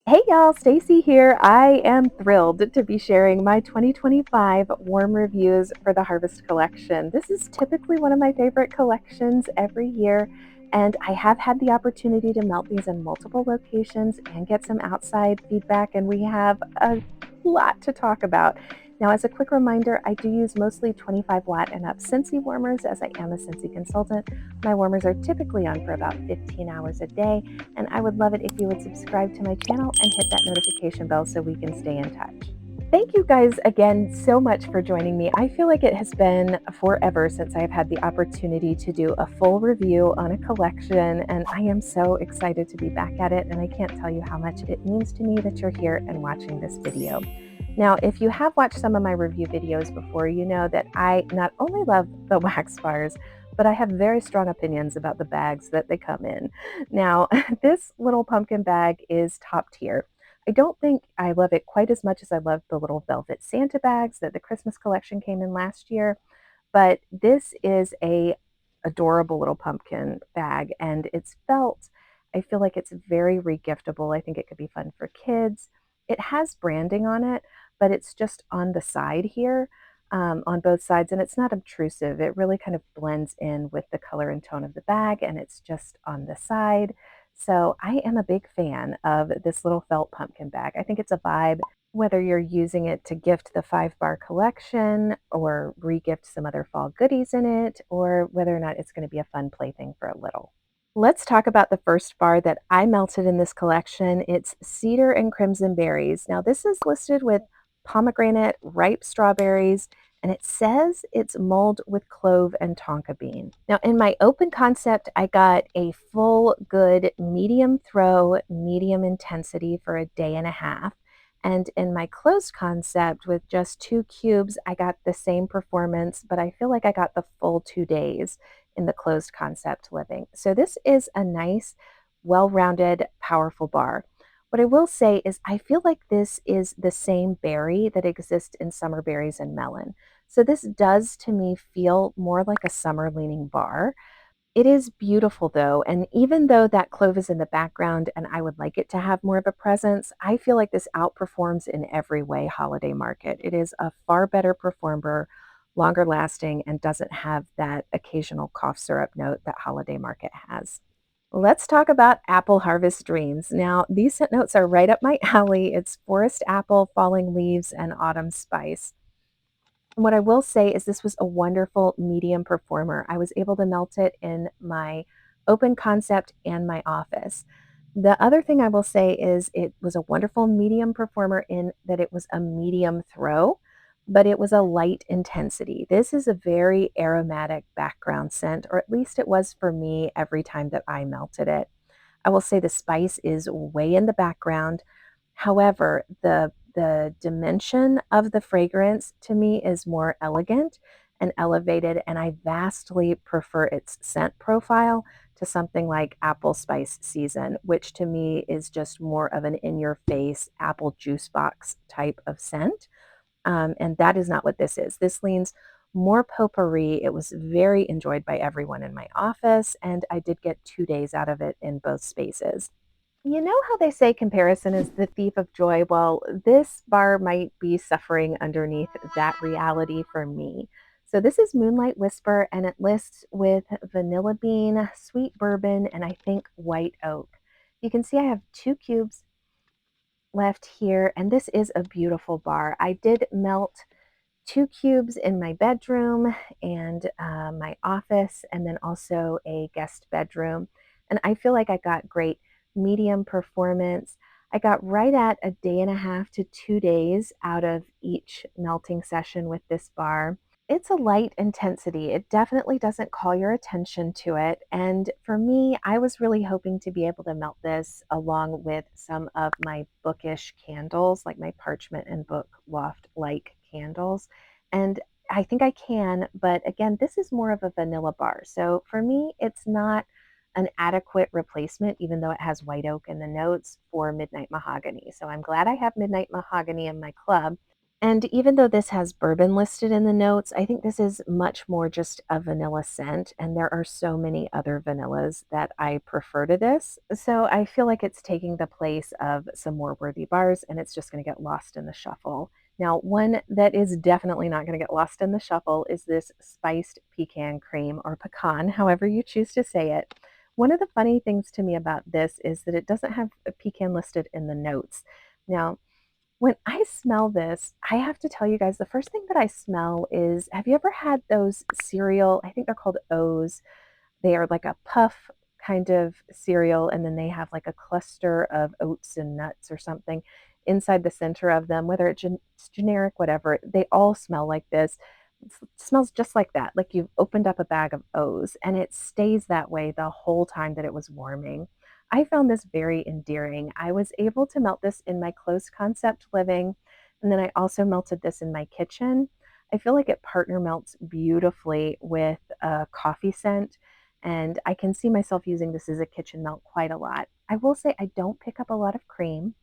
Hey y'all, Stacy here. I am thrilled to be sharing my 2025 warm reviews for the Harvest collection. This is typically one of my favorite collections every year, and I have had the opportunity to melt these in multiple locations and get some outside feedback, and we have a lot to talk about. Now, as a quick reminder, I do use mostly 25-watt and up Scentsy warmers as I am a Scentsy consultant. My warmers are typically on for about 15 hours a day, and I would love it if you would subscribe to my channel and hit that notification bell so we can stay in touch. Thank you guys again so much for joining me. I feel like it has been forever since I've had the opportunity to do a full review on a collection, and I am so excited to be back at it, and I can't tell you how much it means to me that you're here and watching this video. Now, if you have watched some of my review videos before, you know that I not only love the wax bars, but I have very strong opinions about the bags that they come in. Now, this little pumpkin bag is top tier. I don't think I love it quite as much as I love the little velvet Santa bags that the Christmas collection came in last year, but this is a adorable little pumpkin bag, and it's felt. I feel like it's very regiftable. I think it could be fun for kids. It has branding on it, but it's just on the side here, on both sides, and it's not obtrusive. It really kind of blends in with the color and tone of the bag, and it's just on the side. So I am a big fan of this little felt pumpkin bag. I think it's a vibe, whether you're using it to gift the 5-bar collection or regift some other fall goodies in it, or whether or not it's going to be a fun plaything for a little. Let's talk about the first bar that I melted in this collection. It's Cedar and Crimson Berries. Now, this is listed with pomegranate, ripe strawberries, and it says it's mulled with clove and tonka bean. Now, in my open concept, I got a full good medium throw, medium intensity for a day and a half. And in my closed concept with just 2 cubes, I got the same performance, but I feel like I got the full 2 days in the closed concept living. So this is a nice, well-rounded, powerful bar. What I will say is I feel like this is the same berry that exists in summer berries and melon. So this does to me feel more like a summer leaning bar. It is beautiful though, and even though that clove is in the background and I would like it to have more of a presence, I feel like this outperforms in every way Holiday Market. It is a far better performer, longer lasting, and doesn't have that occasional cough syrup note that Holiday Market has. Let's talk about Apple Harvest Dreams. Now, these scent notes are right up my alley. It's forest apple, falling leaves, and autumn spice. What I will say is this was a wonderful medium performer. I was able to melt it in my open concept and my office. The other thing I will say is it was a wonderful medium performer in that it was a medium throw, but it was a light intensity. This is a very aromatic background scent, or at least it was for me every time that I melted it. I will say the spice is way in the background. However, the dimension of the fragrance to me is more elegant and elevated, and I vastly prefer its scent profile to something like Apple Spice Season, which to me is just more of an in-your-face apple juice box type of scent. And that is not what this is. This leans more potpourri. It was very enjoyed by everyone in my office, and I did get 2 days out of it in both spaces. You know how they say comparison is the thief of joy? Well, this bar might be suffering underneath that reality for me. So this is Moonlight Whisper, and it lists with vanilla bean, sweet bourbon, and I think white oak. You can see I have 2 cubes left here, and this is a beautiful bar. I did melt 2 cubes in my bedroom and my office, and then also a guest bedroom. And I feel like I got great medium performance. I got right at a day and a half to 2 days out of each melting session with this bar. It's a light intensity. It definitely doesn't call your attention to it. And for me, I was really hoping to be able to melt this along with some of my bookish candles, like my parchment and book loft like candles. And I think I can, but again, this is more of a vanilla bar. So for me, it's not an adequate replacement, even though it has white oak in the notes for Midnight Mahogany. So I'm glad I have Midnight Mahogany in my club. And even though this has bourbon listed in the notes, I think this is much more just a vanilla scent. And there are so many other vanillas that I prefer to this. So I feel like it's taking the place of some more worthy bars and it's just going to get lost in the shuffle. Now, one that is definitely not going to get lost in the shuffle is this spiced pecan cream or pecan, however you choose to say it. One of the funny things to me about this is that it doesn't have a pecan listed in the notes. Now, when I smell this, I have to tell you guys, the first thing that I smell is, have you ever had those cereal? I think they're called O's. They are like a puff kind of cereal, and then they have like a cluster of oats and nuts or something inside the center of them, whether it's generic, whatever. They all smell like this. It smells just like that, like you've opened up a bag of O's, and it stays that way the whole time that it was warming. I found this very endearing. I was able to melt this in my closed concept living, and then I also melted this in my kitchen. I feel like it partner melts beautifully with a coffee scent, and I can see myself using this as a kitchen melt quite a lot. I will say I don't pick up a lot of cream,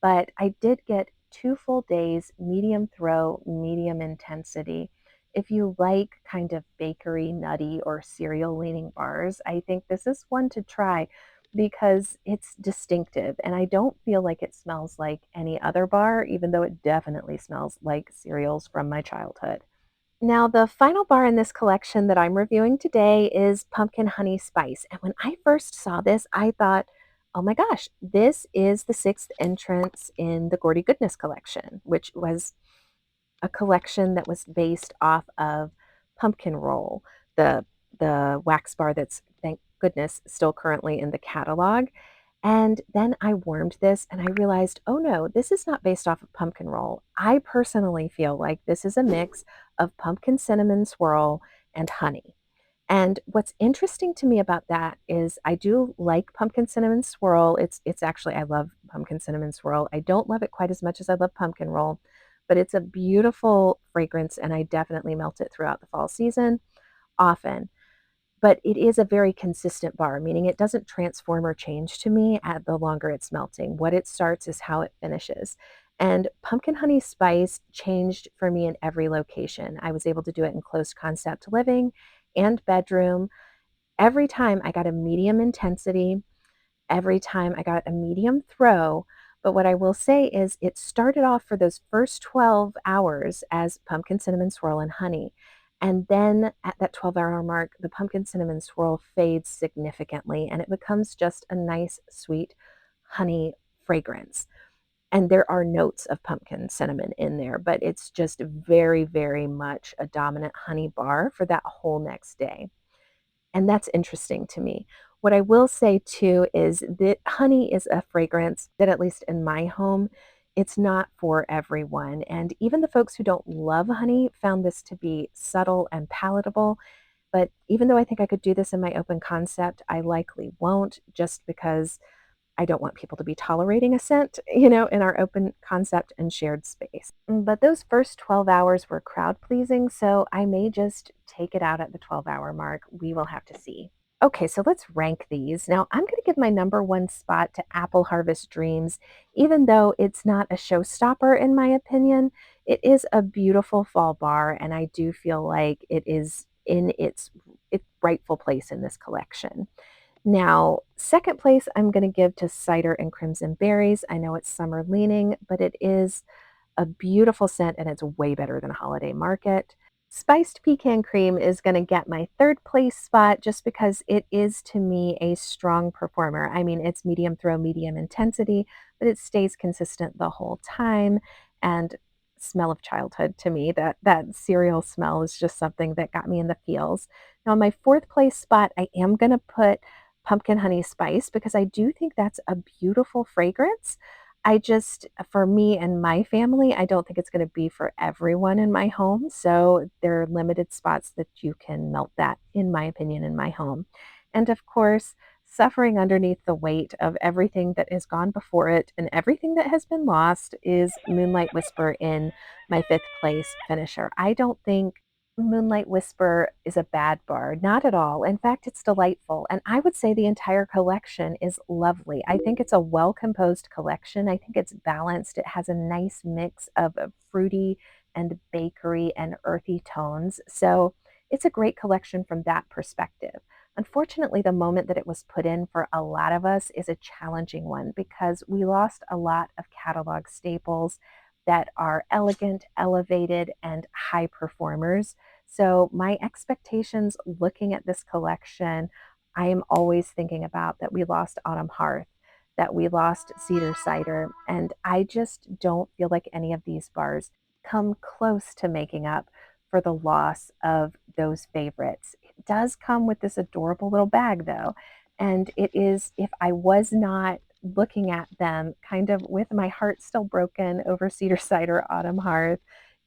but I did get 2 full days, medium throw, medium intensity. If you like kind of bakery, nutty, or cereal leaning bars, I think this is one to try because it's distinctive and I don't feel like it smells like any other bar, even though it definitely smells like cereals from my childhood. Now, the final bar in this collection that I'm reviewing today is Pumpkin Honey Spice. And when I first saw this, I thought, oh my gosh, this is the sixth entrance in the Gordy Goodness collection, which was a collection that was based off of Pumpkin Roll, the the wax bar that's, thank goodness, still currently in the catalog. And then I warmed this and I realized, oh no, this is not based off of Pumpkin Roll. I personally feel like this is a mix of pumpkin cinnamon swirl and honey. And what's interesting to me about that is I do like pumpkin cinnamon swirl. It's actually, I love pumpkin cinnamon swirl. I don't love it quite as much as I love pumpkin roll, but it's a beautiful fragrance and I definitely melt it throughout the fall season often. But it is a very consistent bar, meaning it doesn't transform or change to me at the longer it's melting. What it starts is how it finishes. And pumpkin honey spice changed for me in every location. I was able to do it in closed concept living and bedroom. Every time I got a medium intensity, every time I got a medium throw. But what I will say is it started off for those first 12 hours as pumpkin cinnamon swirl and honey. And then at that 12-hour mark, the pumpkin cinnamon swirl fades significantly and it becomes just a nice, sweet honey fragrance. And there are notes of pumpkin cinnamon in there, but it's just very, very much a dominant honey bar for that whole next day. And that's interesting to me. What I will say too is that honey is a fragrance that, at least in my home, it's not for everyone. And even the folks who don't love honey found this to be subtle and palatable. But even though I think I could do this in my open concept, I likely won't just because I don't want people to be tolerating a scent, in our open concept and shared space. But those first 12 hours were crowd pleasing, so I may just take it out at the 12-hour mark. We will have to see. Okay, so let's rank these. Now, I'm going to give my number one spot to Apple Harvest Dreams, even though it's not a showstopper in my opinion. It is a beautiful fall bar, and I do feel like it is in its rightful place in this collection. Now, second place, I'm going to give to Cider and Crimson Berries. I know it's summer leaning, but it is a beautiful scent and it's way better than Holiday Market. Spiced Pecan Cream is going to get my third place spot just because it is to me a strong performer. I mean, it's medium throw, medium intensity, but it stays consistent the whole time. And smell of childhood to me, that cereal smell is just something that got me in the feels. Now, my fourth place spot, I am going to put Pumpkin Honey Spice because I do think that's a beautiful fragrance. I just, for me and my family, I don't think it's going to be for everyone in my home. So there are limited spots that you can melt that, in my opinion, in my home. And of course, suffering underneath the weight of everything that has gone before it and everything that has been lost is Moonlight Whisper in my fifth place finisher. I don't think Moonlight Whisper is a bad bar, not at all. In fact, it's delightful. And I would say the entire collection is lovely. I think it's a well composed collection. I think it's balanced. It has a nice mix of fruity and bakery and earthy tones. So it's a great collection from that perspective. Unfortunately, the moment that it was put in for a lot of us is a challenging one because we lost a lot of catalog staples that are elegant, elevated, and high performers. So, my expectations looking at this collection, I am always thinking about that we lost Autumn Hearth, that we lost Cedar Cider, and I just don't feel like any of these bars come close to making up for the loss of those favorites. It does come with this adorable little bag, though, and it is, if I was not looking at them kind of with my heart still broken over Cedar Cider, Autumn Hearth,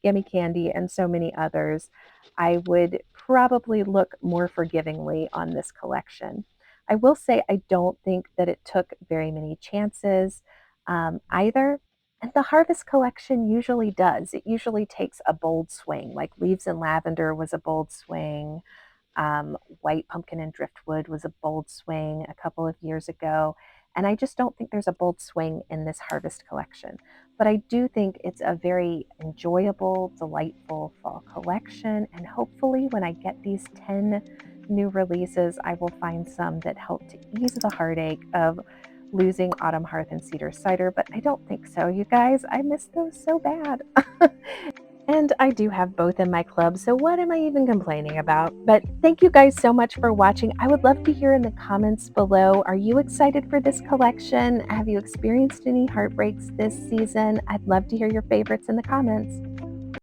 Gimme Candy, and so many others, I would probably look more forgivingly on this collection. I will say I don't think that it took very many chances either. And the Harvest collection usually does. It usually takes a bold swing, like Leaves in Lavender was a bold swing. White Pumpkin and Driftwood was a bold swing a couple of years ago. And I just don't think there's a bold swing in this Harvest collection. But I do think it's a very enjoyable, delightful fall collection. And hopefully, when I get these 10 new releases, I will find some that help to ease the heartache of losing Autumn Hearth and Cedar Cider. But I don't think so, you guys. I miss those so bad. And I do have both in my club, so what am I even complaining about? But thank you guys so much for watching. I would love to hear in the comments below, are you excited for this collection? Have you experienced any heartbreaks this season? I'd love to hear your favorites in the comments.